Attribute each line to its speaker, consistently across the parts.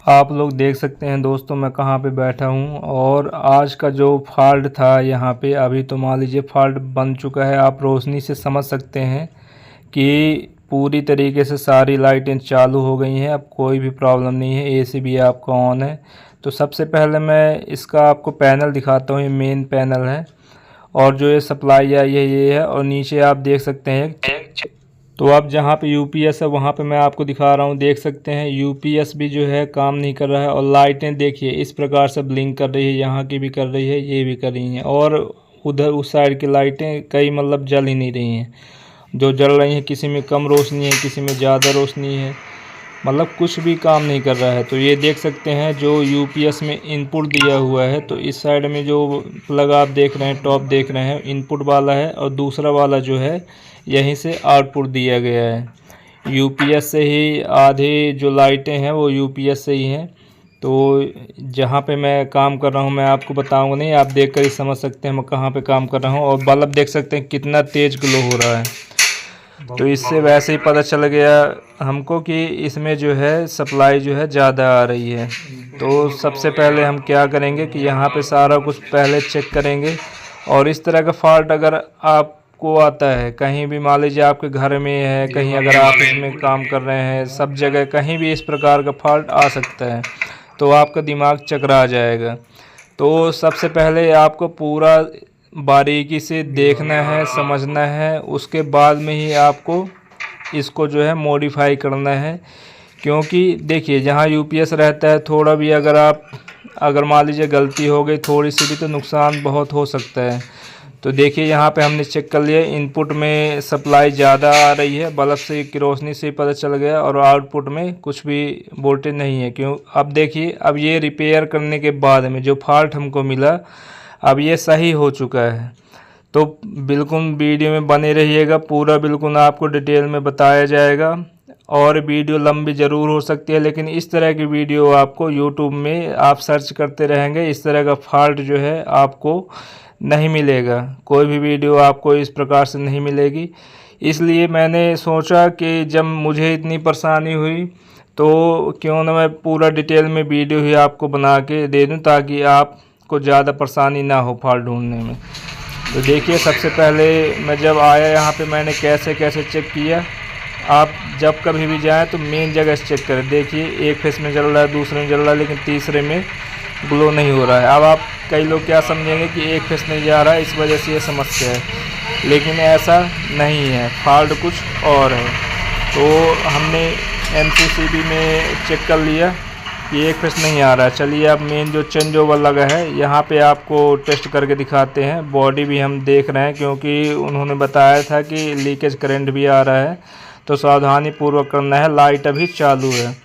Speaker 1: आप लोग देख सकते हैं दोस्तों मैं कहाँ पे बैठा हूँ। और आज का जो फॉल्ट था यहाँ पे, अभी तो मान लीजिए फॉल्ट बन चुका है। आप रोशनी से समझ सकते हैं कि पूरी तरीके से सारी लाइटें चालू हो गई हैं। अब कोई भी प्रॉब्लम नहीं है, एसी भी आपका ऑन है। तो सबसे पहले मैं इसका आपको पैनल दिखाता हूँ। ये मेन पैनल है और जो ये सप्लाई है ये है। और नीचे आप देख सकते हैं, तो अब जहाँ पे यूपीएस है वहाँ पे मैं आपको दिखा रहा हूँ। देख सकते हैं यूपीएस भी जो है काम नहीं कर रहा है। और लाइटें देखिए इस प्रकार से ब्लिंक कर रही है, यहाँ की भी कर रही है, ये भी कर रही हैं। और उधर उस साइड की लाइटें कई मतलब जल ही नहीं रही हैं। जो जल रही हैं किसी में कम रोशनी है, किसी में ज़्यादा रोशनी है, मतलब कुछ भी काम नहीं कर रहा है। तो ये देख सकते हैं जो यूपीएस में इनपुट दिया हुआ है, तो इस साइड में जो प्लग आप देख रहे हैं, टॉप देख रहे हैं, इनपुट वाला है। और दूसरा वाला जो है यहीं से आउटपुट दिया गया है। यूपीएस से ही आधे जो लाइटें हैं वो यूपीएस से ही हैं। तो जहाँ पे मैं काम कर रहा हूँ मैं आपको बताऊँगा नहीं, आप देख कर ही समझ सकते हैं मैं कहाँ पे काम कर रहा हूँ। और बल्ब देख सकते हैं कितना तेज़ ग्लो हो रहा है। तो इससे वैसे ही पता चल गया हमको कि इसमें जो है सप्लाई जो है ज़्यादा आ रही है। तो सबसे पहले हम क्या करेंगे कि यहाँ पे सारा कुछ पहले चेक करेंगे। और इस तरह का फॉल्ट अगर आपको आता है कहीं भी, मान लीजिए आपके घर में है, कहीं अगर आप इसमें काम कर रहे हैं, सब जगह कहीं भी इस प्रकार का फॉल्ट आ सकता है, तो आपका दिमाग चकरा जाएगा। तो सबसे पहले आपको पूरा बारीकी से देखना है, समझना है, उसके बाद में ही आपको इसको जो है मॉडिफाई करना है। क्योंकि देखिए जहाँ यूपीएस रहता है, थोड़ा भी अगर मान लीजिए गलती हो गई थोड़ी सी भी, तो नुकसान बहुत हो सकता है। तो देखिए यहाँ पे हमने चेक कर लिया, इनपुट में सप्लाई ज़्यादा आ रही है, बल्ब से की रोशनी से पता चल गया। और आउटपुट में कुछ भी वोल्टेज नहीं है। क्यों, अब देखिए अब ये रिपेयर करने के बाद में जो फॉल्ट हमको मिला, अब ये सही हो चुका है। तो बिल्कुल वीडियो में बने रहिएगा, पूरा बिल्कुल आपको डिटेल में बताया जाएगा। और वीडियो लंबी ज़रूर हो सकती है, लेकिन इस तरह की वीडियो आपको यूट्यूब में आप सर्च करते रहेंगे, इस तरह का फॉल्ट जो है आपको नहीं मिलेगा। कोई भी वीडियो आपको इस प्रकार से नहीं मिलेगी। इसलिए मैंने सोचा कि जब मुझे इतनी परेशानी हुई तो क्यों ना मैं पूरा डिटेल में वीडियो ही आपको बना के दे दूं, ताकि आपको ज़्यादा परेशानी ना हो फॉल्ट ढूंढने में। तो देखिए सबसे पहले मैं जब आया यहाँ पे मैंने कैसे कैसे चेक किया। आप जब कभी भी जाएं तो मेन जगह से चेक करें। देखिए एक फेस में जल रहा है, दूसरे में जल रहा है, लेकिन तीसरे में ग्लो नहीं हो रहा है। अब आप कई लोग क्या समझेंगे कि एक फेस नहीं जा रहा है, इस वजह से ये समस्या है, लेकिन ऐसा नहीं है, फॉल्ट कुछ और है। तो हमने एमसीसीबी में चेक कर लिया कि एक फेस नहीं आ रहा है। चलिए अब मेन जो चेंज ओवर लगा है यहाँ पे आपको टेस्ट करके दिखाते हैं। बॉडी भी हम देख रहे हैं, क्योंकि उन्होंने बताया था कि लीकेज करंट भी आ रहा है, तो सावधानी पूर्वक करना है। लाइट अभी चालू है।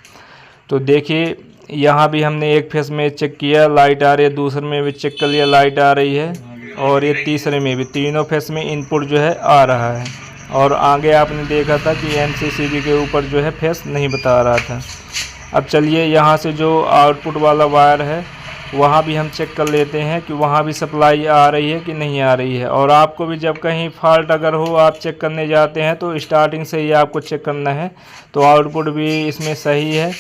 Speaker 1: तो देखिए यहाँ भी हमने एक फेस में चेक किया, लाइट आ रही है, दूसरे में भी चेक कर लिया, लाइट आ रही है, और ये तीसरे में भी, तीनों फेस में इनपुट जो है आ रहा है। और आगे आपने देखा था कि एमसीसीबी के ऊपर जो है फेस नहीं बता रहा था। अब चलिए यहाँ से जो आउटपुट वाला वायर है वहाँ भी हम चेक कर लेते हैं कि वहाँ भी सप्लाई आ रही है कि नहीं आ रही है। और आपको भी जब कहीं फॉल्ट अगर हो, आप चेक करने जाते हैं तो स्टार्टिंग से ही आपको चेक करना है। तो आउटपुट भी इसमें सही है,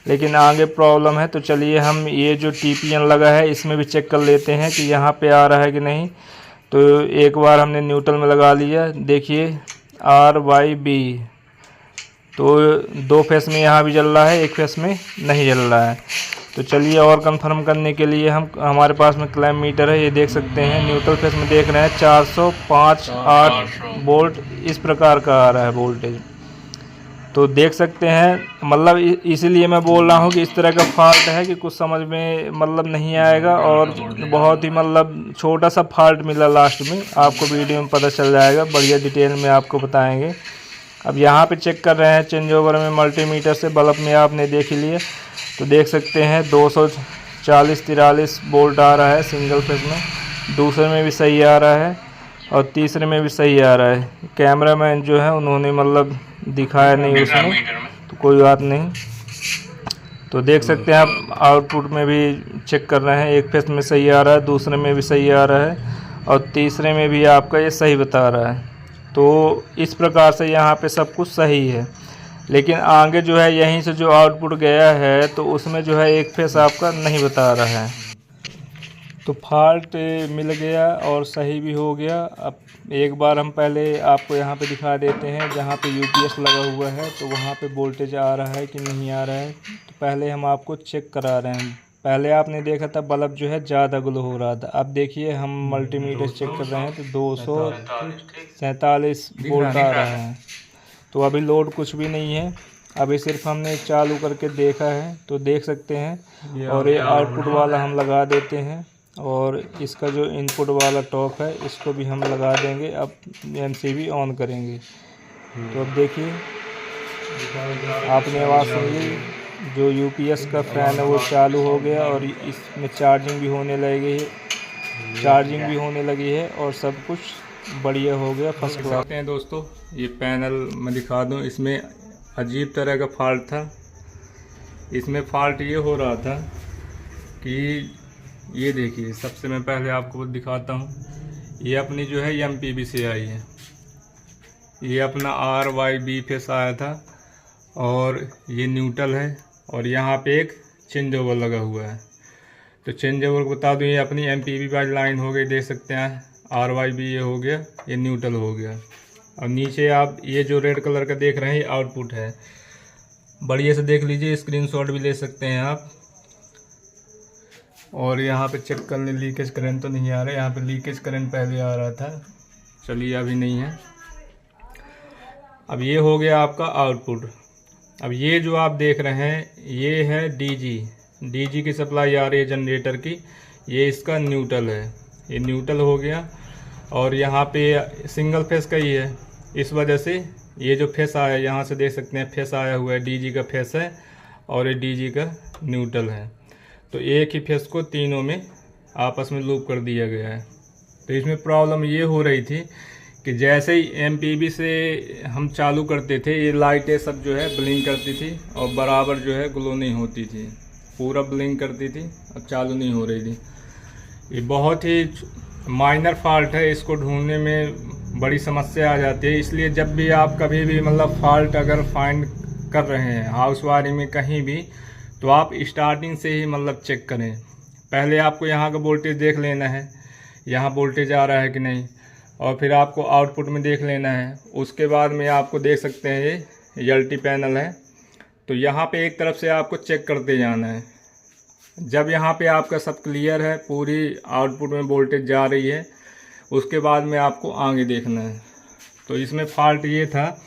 Speaker 1: लेकिन आगे प्रॉब्लम है। तो चलिए हम ये जो टीपीएन लगा है इसमें भी चेक कर लेते हैं कि यहाँ पे आ रहा है कि नहीं। तो एक बार हमने न्यूट्रल में लगा लिया, देखिए RYB, तो दो फेस में यहाँ भी जल रहा है, एक फेस में नहीं जल रहा है। तो चलिए और कंफर्म करने के लिए हमारे पास में क्लैम मीटर है, ये देख सकते हैं। न्यूट्रल फेस में देख रहे हैं 405.8 वोल्ट इस प्रकार का आ रहा है वोल्टेज। तो देख सकते हैं, मतलब इसीलिए मैं बोल रहा हूँ कि इस तरह का फॉल्ट है कि कुछ समझ में मतलब नहीं आएगा। और बहुत ही मतलब छोटा सा फॉल्ट मिला, लास्ट में आपको वीडियो में पता चल जाएगा, बढ़िया डिटेल में आपको बताएंगे। अब यहाँ पे चेक कर रहे हैं चेंज ओवर में मल्टीमीटर से, बल्ब में आपने देख लिए। तो देख सकते हैं 240-43 वोल्ट आ रहा है सिंगल फेस में, दूसरे में भी सही आ रहा है और तीसरे में भी सही आ रहा है। कैमरामैन जो है उन्होंने मतलब दिखाया नहीं उसमें, तो कोई बात नहीं। तो देख सकते हैं आप आउटपुट में भी चेक कर रहे हैं, एक फेस में सही आ रहा है, दूसरे में भी सही आ रहा है, और तीसरे में भी आपका ये सही बता रहा है। तो इस प्रकार से यहाँ पे सब कुछ सही है। लेकिन आगे जो है यहीं से जो आउटपुट गया है तो उसमें जो है एक फेस आपका नहीं बता रहा है। तो फॉल्ट मिल गया और सही भी हो गया। अब एक बार हम पहले आपको यहाँ पे दिखा देते हैं जहाँ पे यूपीएस लगा हुआ है तो वहाँ पे वोल्टेज आ रहा है कि नहीं आ रहा है। तो पहले हम आपको चेक करा रहे हैं। पहले आपने देखा था बल्ब जो है ज़्यादा ग्लो हो रहा था। अब देखिए हम मल्टीमीटर चेक कर रहे हैं तो 247 वोल्ट आ रहा है। तो अभी लोड कुछ भी नहीं है। अभी सिर्फ हमने चालू करके देखा है तो देख सकते हैं। और ये आउटपुट वाला हम लगा देते हैं और इसका जो इनपुट वाला टॉप है इसको भी हम लगा देंगे। अब एमसीबी ऑन करेंगे तो अब देखिए आपने आवाज़ सुनी, जो यूपीएस का फैन है वो चालू हो गया और इसमें चार्जिंग भी होने लगी है और सब कुछ बढ़िया हो गया, फर्स्ट क्लास हैं। दोस्तों ये पैनल मैं दिखा दूं, इसमें अजीब तरह का फॉल्ट था। इसमें फॉल्ट ये हो रहा था कि ये देखिए, सबसे मैं पहले आपको दिखाता हूँ। ये अपनी जो है एमपीबी से आई है। ये अपना RYB फेस आया था और ये न्यूट्रल है और यहाँ पे एक चेंज ओवर लगा हुआ है। तो चेंज ओवर को बता दूँ, ये अपनी एमपीबी वाली लाइन हो गई, देख सकते हैं। RYB ये हो गया, ये न्यूट्रल हो गया। और नीचे आप ये जो रेड कलर का देख रहे हैं ये आउटपुट है। बढ़िया से देख लीजिए, स्क्रीनशॉट भी ले सकते हैं आप। और यहाँ पे चेक करने, लीकेज करंट तो नहीं आ रहा है। यहाँ पे लीकेज करंट पहले आ रहा था, चलिए अभी नहीं है। अब ये हो गया आपका आउटपुट। अब ये जो आप देख रहे हैं ये है डीजी की सप्लाई आ रही है जनरेटर की। ये इसका न्यूट्रल है, ये न्यूट्रल हो गया। और यहाँ पे सिंगल फेस का ही है, इस वजह से ये जो फेस आया, यहाँ से देख सकते हैं फेस आया हुआ है, डीजी का फेस है और ये डीजी का न्यूट्रल है। तो एक ही फेस को तीनों में आपस में लूप कर दिया गया है। तो इसमें प्रॉब्लम ये हो रही थी कि जैसे ही एमपीबी से हम चालू करते थे ये लाइटें सब जो है ब्लिंक करती थी और बराबर जो है ग्लो नहीं होती थी, पूरा ब्लिंक करती थी, अब चालू नहीं हो रही थी। ये बहुत ही माइनर फॉल्ट है, इसको ढूंढने में बड़ी समस्या आ जाती है। इसलिए जब भी आप कभी भी मतलब फॉल्ट अगर फाइंड कर रहे हैं हाउस वायरिंग में कहीं भी, तो आप स्टार्टिंग से ही मतलब चेक करें। पहले आपको यहाँ का वोल्टेज देख लेना है, यहाँ वोल्टेज आ रहा है कि नहीं, और फिर आपको आउटपुट में देख लेना है। उसके बाद में आपको देख सकते हैं ये एलटी पैनल है, तो यहाँ पे एक तरफ से आपको चेक करते जाना है। जब यहाँ पे आपका सब क्लियर है, पूरी आउटपुट में वोल्टेज जा रही है, उसके बाद में आपको आगे देखना है। तो इसमें फॉल्ट ये था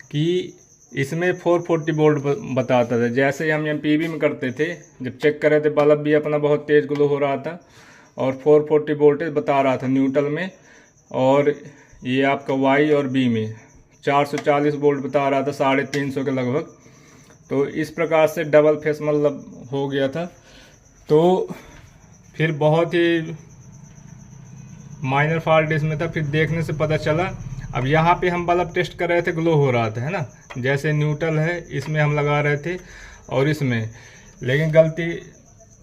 Speaker 1: कि इसमें 440 वोल्ट बताता था। जैसे हम एमपीबी में करते थे, जब चेक कर रहे थे बल्ब भी अपना बहुत तेज़ ग्लो हो रहा था और 440 वोल्टेज बता रहा था न्यूट्रल में, और ये आपका वाई और बी में 440 वोल्ट बता रहा था, 350 के लगभग। तो इस प्रकार से डबल फेस मतलब हो गया था। तो फिर बहुत ही माइनर फॉल्ट इसमें था। फिर देखने से पता चला, अब यहाँ पे हम बल्ब टेस्ट कर रहे थे, ग्लो हो रहा था, है ना। जैसे न्यूट्रल है इसमें हम लगा रहे थे और इसमें, लेकिन गलती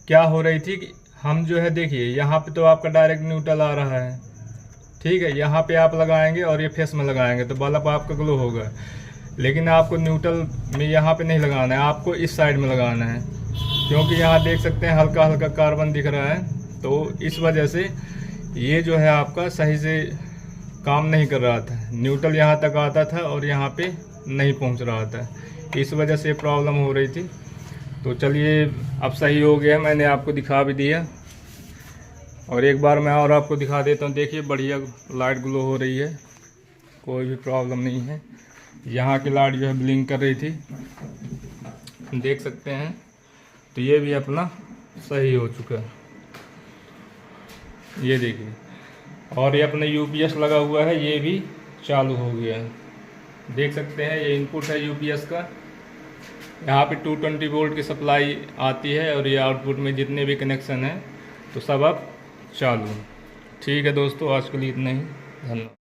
Speaker 1: क्या हो रही थी कि हम जो है देखिए यहाँ पे तो आपका डायरेक्ट न्यूट्रल आ रहा है, ठीक है। यहाँ पे आप लगाएंगे और ये फेस में लगाएंगे तो बल्ब आपका ग्लो होगा, लेकिन आपको न्यूट्रल में यहाँ पे नहीं लगाना है, आपको इस साइड में लगाना है, क्योंकि यहाँ देख सकते हैं हल्का हल्का कार्बन दिख रहा है। तो इस वजह से ये जो है आपका सही से काम नहीं कर रहा था। न्यूट्रल यहाँ तक आता था और यहाँ पे नहीं पहुँच रहा था, इस वजह से प्रॉब्लम हो रही थी। तो चलिए अब सही हो गया, मैंने आपको दिखा भी दिया। और एक बार मैं और आपको दिखा देता हूँ। देखिए बढ़िया लाइट ग्लो हो रही है, कोई भी प्रॉब्लम नहीं है। यहाँ की लाइट जो है ब्लिंक कर रही थी, देख सकते हैं। तो ये भी अपना सही हो चुका है, ये देखिए। और ये अपना यूपीएस लगा हुआ है, ये भी चालू हो गया है, देख सकते हैं। ये इनपुट है यूपीएस का, यहाँ पे 220 वोल्ट की सप्लाई आती है और ये आउटपुट में जितने भी कनेक्शन हैं तो सब अब चालू। ठीक है दोस्तों, आज के लिए इतना ही, धन्यवाद।